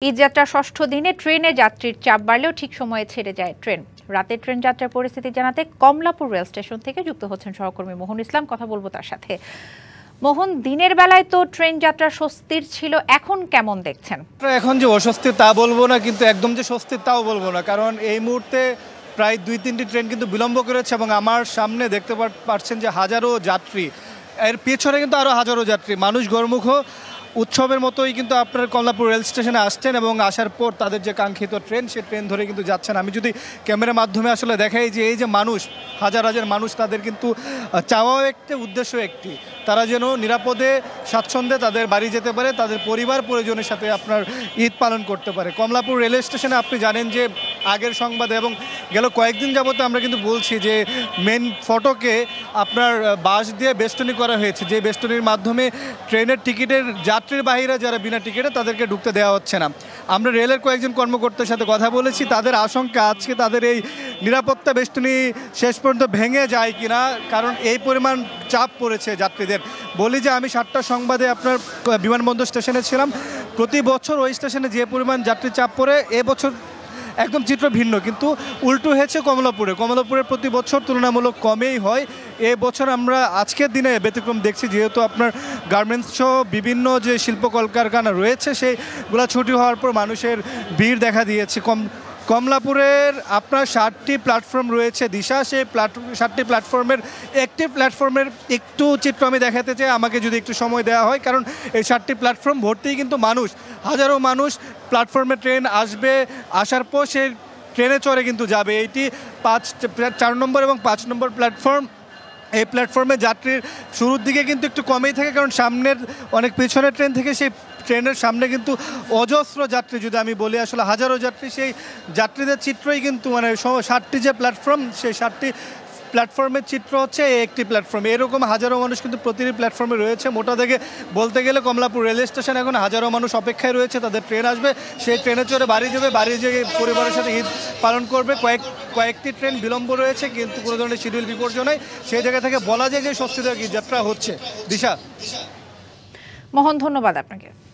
ঈদযাত্রার ষষ্ঠ দিনে ট্রেনে যাত্রীর চাপ বাড়লেও ঠিক সময়ে ছেড়ে যায় ট্রেন। রাতের ট্রেন যাত্রার পরিস্থিতি জানাতে কমলাপুর রেল স্টেশন থেকে যুক্ত হচ্ছেন সহকর্মী মোহন ইসলাম। কথা বলবো তার সাথে। মোহন, দিনের বেলায় তো ট্রেন যাত্রা স্বস্তির ছিল, এখন কেমন দেখছেন? এখন যে অস্বস্তির তা বলবো না, কিন্তু একদম যে স্বস্তির তাও বলবো না, কারণ এই মুহূর্তে প্রায় 2-3টি ট্রেন কিন্তু বিলম্ব করেছে এবং আমার সামনে দেখতে পাচ্ছেন যে হাজারো যাত্রী, এর পেছনে কিন্তু আরও হাজারো যাত্রী। মানুষ গরমুখ উৎসবের মতোই কিন্তু আপনার কমলাপুর রেল স্টেশনে আসছেন এবং আসার পর তাদের যে কাঙ্ক্ষিত ট্রেন, সেই ট্রেন ধরে কিন্তু যাচ্ছেন। আমি যদি ক্যামেরার মাধ্যমে আসলে দেখাই যে এই যে মানুষ, হাজার হাজার মানুষ, তাদের কিন্তু চাওয়াও একটি, উদ্দেশ্য একটি, তারা যেন নিরাপদে স্বাচ্ছন্দ্যে তাদের বাড়ি যেতে পারে, তাদের পরিবার পরিজনের সাথে আপনার ঈদ পালন করতে পারে। কমলাপুর রেল স্টেশনে আপনি জানেন যে আগের সংবাদে এবং গেল কয়েকদিন যাবতে আমরা কিন্তু বলছি যে মেন ফটকে আপনার বাঁশ দিয়ে বেষ্টনী করা হয়েছে, যে বেষ্টনীর মাধ্যমে ট্রেনের টিকিটের যাত্রীর বাহিরে যারা বিনা টিকিটে তাদেরকে ঢুকতে দেওয়া হচ্ছে না। আমরা রেলের কয়েকজন কর্মকর্তার সাথে কথা বলেছি, তাদের আশঙ্কা আজকে তাদের এই নিরাপত্তা বেষ্টনী শেষ পর্যন্ত ভেঙে যায় কিনা, কারণ এই পরিমাণ চাপ পড়েছে যাত্রীদের। বলি যে আমি 7টার সংবাদে আপনার বিমানবন্দর স্টেশনে ছিলাম। প্রতি বছর ওই স্টেশনে যে পরিমাণ যাত্রী চাপ পড়ে, এবছর একদম চিত্র ভিন্ন, কিন্তু উল্টো হয়েছে কমলাপুরে প্রতি বছর তুলনামূলক কমেই হয়। এবছর আমরা আজকের দিনে ব্যতিক্রম দেখছি, যেহেতু আপনার গার্মেন্টস সহ বিভিন্ন যে শিল্প কলকারখানা রয়েছে সেইগুলো ছুটি হওয়ার পর মানুষের ভিড় দেখা দিয়েছে। কমলাপুরের আপনার 7টি প্ল্যাটফর্ম রয়েছে দিশা, সেই 7টি প্ল্যাটফর্মের একটি প্ল্যাটফর্মের একটু চিত্র আমি দেখাতে চাই, আমাকে যদি একটু সময় দেওয়া হয়, কারণ এই 7টি প্ল্যাটফর্ম ভর্তি কিন্তু মানুষ, হাজারো মানুষ। প্ল্যাটফর্মে ট্রেন আসবে, আসার পর সেই ট্রেনে চড়ে কিন্তু যাবে। এইটি 4 নম্বর এবং 5 নম্বর প্ল্যাটফর্ম। এই প্ল্যাটফর্মে যাত্রীর শুরুর দিকে কিন্তু একটু কমেই থাকে, কারণ সামনের অনেক পেছনের ট্রেন থেকে সেই ট্রেনের সামনে কিন্তু অজস্র যাত্রী, যদি আমি বলি আসলে হাজারো যাত্রী। সেই যাত্রীদের চিত্রই কিন্তু মানে 7টি যে প্ল্যাটফর্ম, সেই 7টি প্ল্যাটফর্মের চিত্র হচ্ছে একটি প্ল্যাটফর্ম। এরকম হাজারো মানুষ কিন্তু প্রতিটি প্ল্যাটফর্মে রয়েছে। মোটা থেকে বলতে গেলে কমলাপুর রেল স্টেশন এখন হাজারো মানুষ অপেক্ষায় রয়েছে, তাদের ট্রেন আসবে, সেই ট্রেনে চড়ে বাড়ি যাবে, বাড়ি যেয়ে পরিবারের সাথে ঈদ পালন করবে। কয়েকটি ট্রেন বিলম্ব রয়েছে, কিন্তু কোনো ধরনের শিডিউল বিপর্যয় নয়। সেই জায়গা থেকে বলা যায় যে স্বস্তিদায়ক ঈদ যাত্রা হচ্ছে। দিশা। মোহন, ধন্যবাদ আপনাকে।